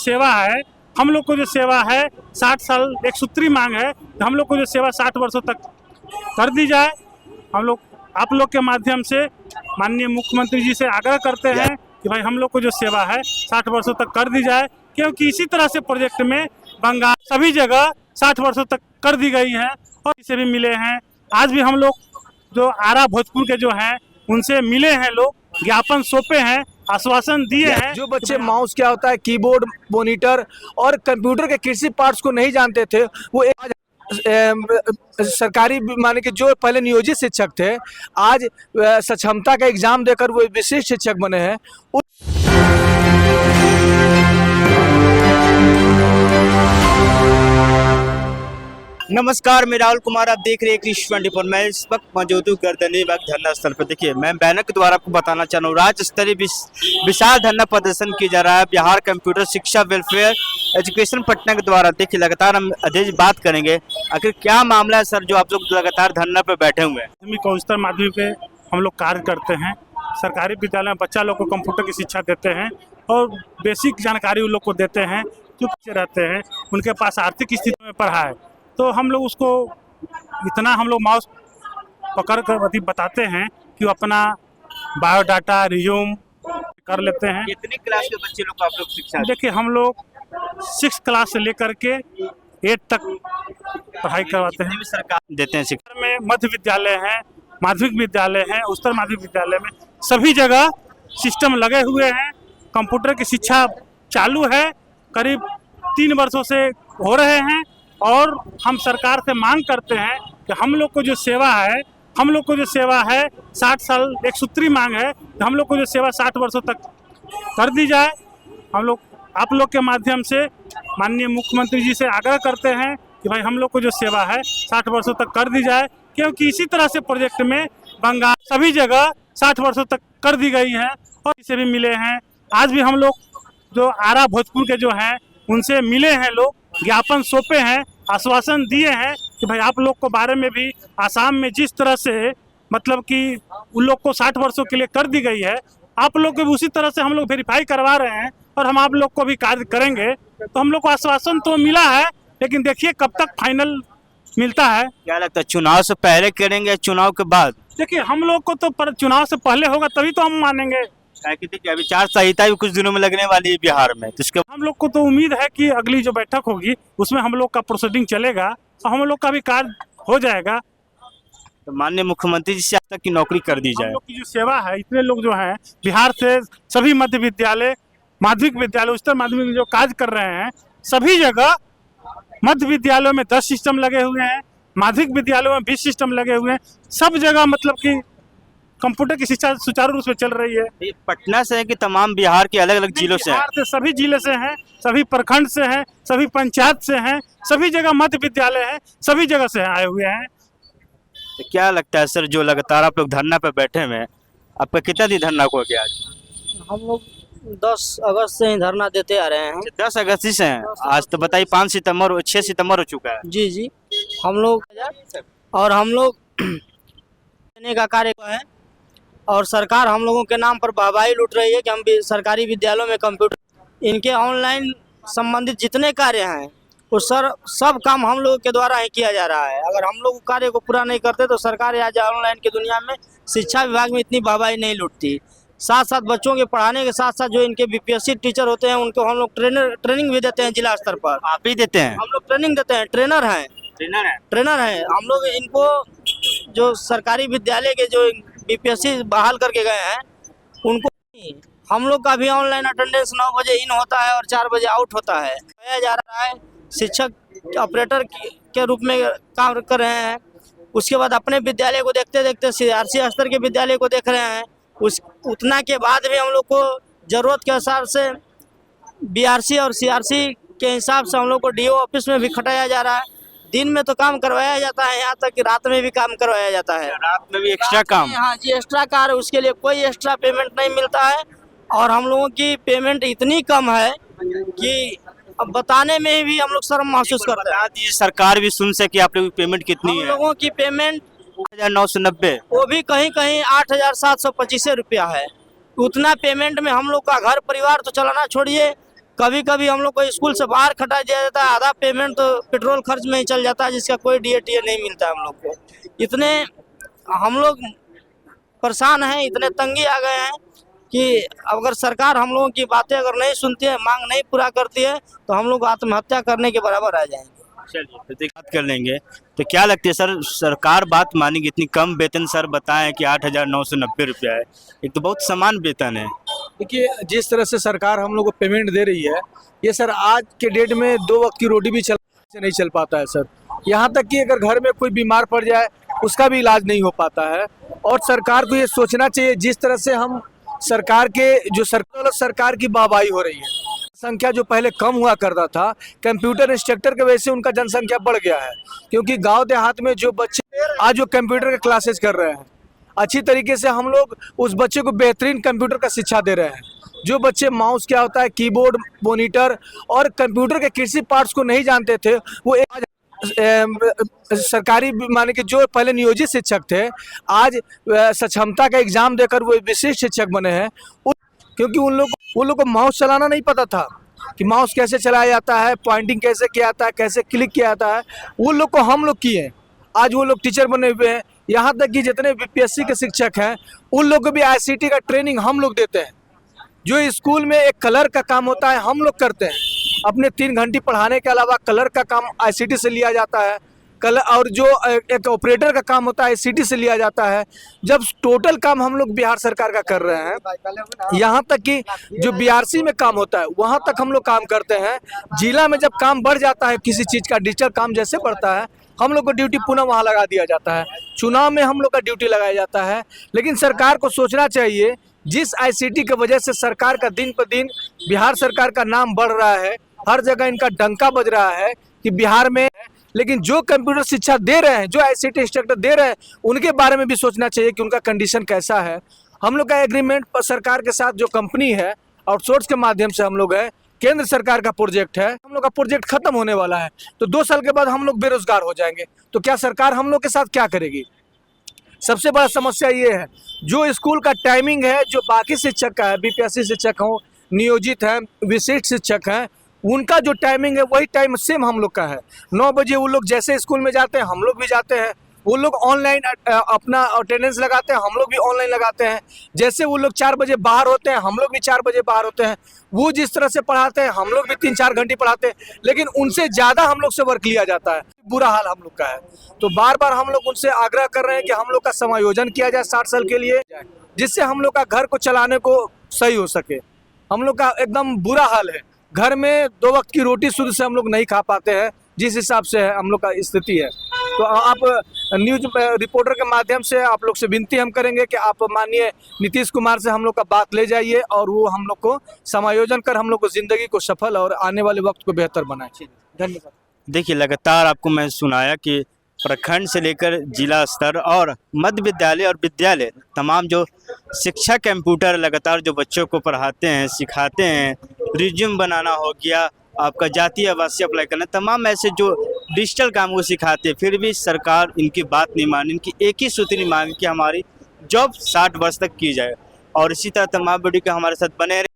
सेवा है, हम लोग को जो सेवा है 60 साल एक सूत्री मांग है, हम लोग को जो सेवा 60 वर्षों तक कर दी जाए। हम लोग आप लोग के माध्यम से माननीय मुख्यमंत्री जी से आग्रह करते हैं कि भाई हम लोग को जो सेवा है 60 वर्षों तक कर दी जाए, क्योंकि इसी तरह से प्रोजेक्ट में बंगाल सभी जगह 60 वर्षों तक कर दी गई है और इसे भी मिले हैं। आज भी हम लोग जो आरा भोजपुर के जो हैं उनसे मिले हैं, लोग ज्ञापन सौंपे हैं, आश्वासन दिए हैं। जो बच्चे माउस क्या होता है, कीबोर्ड, मॉनिटर और कंप्यूटर के कृषि पार्ट्स को नहीं जानते थे, वो सरकारी माने कि जो पहले नियोजित शिक्षक थे, आज सक्षमता का एग्जाम देकर वो विशिष्ट शिक्षक बने हैं। नमस्कार, मैं राहुल कुमार, आप देख रहे हैं कृषि 24। मैं इस वक्त मौजूद हूँ गर्दनी बाग धरना स्थल पर। देखिए, मैं बैनर के द्वारा आपको बताना चाह रहा हूँ, राज्य स्तरीय विशाल धरना प्रदर्शन किया जा रहा है बिहार कंप्यूटर शिक्षा वेलफेयर एजुकेशन पटना के द्वारा। देखिए, लगातार हम अधिक बात करेंगे, आखिर क्या मामला है सर जो आप लोग लगातार धरना पर बैठे हुए हैं। माध्यमिक और उच्चतर माध्यमिक पे हम लोग कार्य करते हैं। सरकारी विद्यालय में बच्चा लोग को कंप्यूटर की शिक्षा देते हैं और बेसिक जानकारी उन लोग को देते हैं जो बच्चे रहते हैं, उनके पास आर्थिक स्थिति में पढ़ा है, तो हम लोग उसको इतना हम लोग माउस पकड़ कर बताते हैं कि वो अपना बायोडाटा रिज्यूम कर लेते हैं। कितनी क्लास के बच्चे लोग को आप लोग शिक्षा? देखिए, हम लोग 6 क्लास से लेकर के 8 तक पढ़ाई करवाते हैं। सरकार देते हैं शिक्षा में मध्य विद्यालय हैं, माध्यमिक विद्यालय हैं, उच्चतर माध्यमिक विद्यालय में सभी जगह सिस्टम लगे हुए हैं। कंप्यूटर की शिक्षा चालू है, करीब 3 वर्षों से हो रहे हैं और हम सरकार से मांग करते हैं कि हम लोग को जो सेवा है 60 साल एक सूत्री मांग है, हम लोग को जो सेवा 60 वर्षों तक कर दी जाए। हम लोग आप लोग के माध्यम से माननीय मुख्यमंत्री जी से आग्रह करते हैं कि भाई हम लोग को जो सेवा है 60 वर्षों तक कर दी जाए, क्योंकि इसी तरह से प्रोजेक्ट में बंगाल सभी जगह 60 वर्षों तक कर दी गई है और इसे भी मिले हैं। आज भी हम लोग जो आरा भोजपुर के जो हैं उनसे मिले हैं, लोग ज्ञापन सौंपे हैं, आश्वासन दिए हैं कि भाई आप लोग को बारे में भी आसाम में जिस तरह से मतलब कि उन लोग को 60 वर्षों के लिए कर दी गई है, आप लोग को भी उसी तरह से हम लोग वेरीफाई करवा रहे हैं और हम आप लोग को भी कार्य करेंगे। तो हम लोग को आश्वासन तो मिला है, लेकिन देखिए कब तक फाइनल मिलता है। क्या लगता है, चुनाव से पहले करेंगे, चुनाव के बाद? देखिए, हम लोग को तो पर चुनाव से पहले होगा तभी तो हम मानेंगे। देखिए, विचार संहिता भी कुछ दिनों में लगने वाली है बिहार में, तो इसके हम लोग को तो उम्मीद है कि अगली जो बैठक होगी उसमें हम लोग का प्रोसीडिंग चलेगा और हम लोग का भी कार्य हो जाएगा। तो माननीय मुख्यमंत्री जी से आज तक की नौकरी कर दी जाए। हम लोग की जो सेवा है, इतने लोग जो हैं बिहार से सभी मध्य विद्यालय, माध्यमिक विद्यालय, उच्चतर माध्यमिक में जो कार्य कर रहे हैं, सभी जगह मध्य विद्यालयों में 10 सिस्टम लगे हुए हैं, माध्यमिक विद्यालयों में 20 सिस्टम लगे हुए हैं। सब जगह मतलब कि कंप्यूटर की शिक्षा सुचारू रूप से चल रही है। ये पटना से है कि तमाम बिहार के अलग अलग जिलों से? बिहार से सभी जिले से हैं, सभी प्रखंड से हैं, सभी पंचायत से हैं, सभी जगह मध्य विद्यालय है, सभी जगह से आए हुए हैं। तो क्या लगता है सर, जो लगातार आप लोग धरना पे बैठे हुए हैं, आपका कितना दिन धरना हो गया आज? हम लोग 10 अगस्त से ही धरना देते आ रहे हैं। 10 अगस्त से हैं आज, तो बताइए 5 सितंबर और 6 सितंबर हो चुका है। जी, हम लोग देने का कार्य है और सरकार हम लोगों के नाम पर वाहवाही लूट रही है कि हम भी सरकारी विद्यालयों में कंप्यूटर, इनके ऑनलाइन संबंधित जितने कार्य हैं वो सब काम हम लोगों के द्वारा ही किया जा रहा है। अगर हम लोग कार्य को पूरा नहीं करते तो सरकार आज ऑनलाइन की दुनिया में शिक्षा विभाग में इतनी वाहवाही नहीं लूटती। साथ साथ बच्चों के पढ़ाने के साथ साथ जो इनके बीपीएससी टीचर होते हैं उनको हम लोग ट्रेनिंग भी देते हैं जिला स्तर पर। आप ही देते हैं? हम लोग ट्रेनिंग देते हैं, ट्रेनर हैं हम लोग। इनको जो सरकारी विद्यालय के जो बीपीएससी बहाल करके गए हैं उनको हम लोग का भी ऑनलाइन अटेंडेंस 9 बजे इन होता है और 4 बजे आउट होता है। किया जा रहा है, शिक्षक ऑपरेटर के रूप में काम कर रहे हैं। उसके बाद अपने विद्यालय को देखते देखते सीआरसी स्तर के विद्यालय को देख रहे हैं। उतना के बाद भी हम लोग को ज़रूरत के हिसाब से बीआरसी और सीआरसी के हिसाब से हम लोग को डीओ ऑफिस में भी खटाया जा रहा है। दिन में तो काम करवाया जाता है, यहाँ तक कि रात में भी काम करवाया जाता है। रात में भी एक्स्ट्रा काम? हाँ जी, एक्स्ट्रा कार्य, उसके लिए कोई एक्स्ट्रा पेमेंट नहीं मिलता है और हम लोगों की पेमेंट इतनी कम है कि अब बताने में भी हम लोग शर्म महसूस करते हैं। सरकार भी सुन सके आप लोगों की पेमेंट कितनी है? हम लोगों की पेमेंट 990, वो भी कहीं कहीं 8,725 रुपया है। उतना पेमेंट में हम लोग का घर परिवार तो चलाना छोड़िए, कभी कभी हम लोग को स्कूल से बाहर खटा दिया जाता है, आधा पेमेंट तो पेट्रोल खर्च में ही चल जाता है, जिसका कोई DA नहीं मिलता है हम लोग को। इतने हम लोग परेशान हैं, इतने तंगी आ गए हैं कि अगर सरकार हम लोगों की बातें अगर नहीं सुनती है, मांग नहीं पूरा करती है, तो हम लोग आत्महत्या करने के बराबर आ जाएंगे। चलिए तो बात कर लेंगे। तो क्या लगती है सर, सरकार बात मानेगी? इतनी कम वेतन सर बताएं कि 8,990 रुपया है, एक तो बहुत समान वेतन है। देखिए, जिस तरह से सरकार हम लोग को पेमेंट दे रही है, ये सर आज के डेट में 2 वक्त की रोटी भी से नहीं चल पाता है सर। यहाँ तक कि अगर घर में कोई बीमार पड़ जाए उसका भी इलाज नहीं हो पाता है। और सरकार को ये सोचना चाहिए, जिस तरह से हम सरकार के जो सरकार की वाहवाही हो रही है, संख्या जो पहले कम हुआ करता था कंप्यूटर इंस्ट्रक्टर की वजह से उनका जनसंख्या बढ़ गया है, क्योंकि गांव देहात में जो बच्चे आज जो कंप्यूटर के क्लासेस कर रहे हैं, अच्छी तरीके से हम लोग उस बच्चे को बेहतरीन कंप्यूटर का शिक्षा दे रहे हैं। जो बच्चे माउस क्या होता है, कीबोर्ड, मॉनिटर और कंप्यूटर के किसी पार्ट्स को नहीं जानते थे, वो सरकारी माने कि जो पहले नियोजित शिक्षक थे, आज सक्षमता का एग्जाम देकर वो विशिष्ट शिक्षक बने हैं। क्योंकि उन लोग को माउस चलाना नहीं पता था कि माउस कैसे चलाया जाता है, पॉइंटिंग कैसे किया जाता है, कैसे क्लिक किया जाता है, वो लोग को हम लोग किए। आज वो लोग टीचर बने हुए हैं। यहाँ तक कि जितने BPSC के शिक्षक हैं, उन लोग को भी ICT का ट्रेनिंग हम लोग देते हैं। जो स्कूल में एक कलर का काम होता है हम लोग करते हैं। अपने 3 घंटे पढ़ाने के अलावा कलर का काम ICT से लिया जाता है, कलर और जो एक ऑपरेटर का काम होता है ICT से लिया जाता है। जब टोटल काम हम लोग बिहार सरकार का कर रहे हैं, यहाँ तक कि जो BRC में काम होता है वहाँ तक हम लोग काम करते हैं। जिला में जब काम बढ़ जाता है, किसी चीज़ का डिजिटल काम जैसे बढ़ता है, हम लोग को ड्यूटी पुनः वहाँ लगा दिया जाता है। चुनाव में हम लोग का ड्यूटी लगाया जाता है। लेकिन सरकार को सोचना चाहिए, जिस ICT की वजह से सरकार का दिन पर दिन बिहार सरकार का नाम बढ़ रहा है, हर जगह इनका डंका बज रहा है कि बिहार में, लेकिन जो कंप्यूटर शिक्षा दे रहे हैं, जो ICT इंस्ट्रक्टर दे रहे हैं, उनके बारे में भी सोचना चाहिए कि उनका कंडीशन कैसा है। हम लोग का एग्रीमेंट सरकार के साथ जो कंपनी है, आउटसोर्स के माध्यम से हम लोग है, केंद्र सरकार का प्रोजेक्ट है। हम लोग का प्रोजेक्ट खत्म होने वाला है, तो 2 साल के बाद हम लोग बेरोजगार हो जाएंगे। तो क्या सरकार हम लोग के साथ क्या करेगी? सबसे बड़ा समस्या ये है, जो स्कूल का टाइमिंग है, जो बाकी शिक्षक का है, BPSC शिक्षक हो, नियोजित हैं, विशिष्ट शिक्षक हैं, उनका जो टाइमिंग है वही टाइम सेम हम लोग का है। 9 बजे वो लोग जैसे स्कूल में जाते हैं, हम लोग भी जाते हैं। वो लोग ऑनलाइन अपना अटेंडेंस लगाते हैं, हम लोग भी ऑनलाइन लगाते हैं। जैसे वो लोग 4 बजे बाहर होते हैं, हम लोग भी 4 बजे बाहर होते हैं। वो जिस तरह से पढ़ाते हैं, हम लोग भी 3-4 घंटे पढ़ाते हैं, लेकिन उनसे ज़्यादा हम लोग से वर्क लिया जाता है। बुरा हाल हम लोग का है। तो बार बार हम लोग उनसे आग्रह कर रहे हैं कि हम लोग का समायोजन किया जाए 60 साल के लिए, जिससे हम लोग का घर को चलाने को सही हो सके। हम लोग का एकदम बुरा हाल है, घर में 2 वक्त की रोटी शुद्ध से हम लोग नहीं खा पाते हैं, जिस हिसाब से हम लोग का स्थिति है। तो आप न्यूज रिपोर्टर के माध्यम से आप लोग से विनती हम करेंगे कि आप माननीय नीतीश कुमार से हम लोग का बात ले जाइए और वो हम लोग को समायोजन कर हम लोग को ज़िंदगी को सफल और आने वाले वक्त को बेहतर बनाए। धन्यवाद। देखिए, लगातार आपको मैं सुनाया कि प्रखंड से लेकर जिला स्तर और मध्य विद्यालय और विद्यालय तमाम जो शिक्षा कंप्यूटर लगातार जो बच्चों को पढ़ाते हैं, सिखाते हैं, रिज्यूम बनाना हो गया, आपका जातीय आवासीय अप्लाई करना, तमाम ऐसे जो डिजिटल काम को सिखाते हैं, फिर भी सरकार इनकी बात नहीं मानी। इनकी एक ही सूत्री मांग कि हमारी जॉब 60 वर्ष तक की जाए। और इसी तरह तमाम वीडियो के हमारे साथ बने रहे।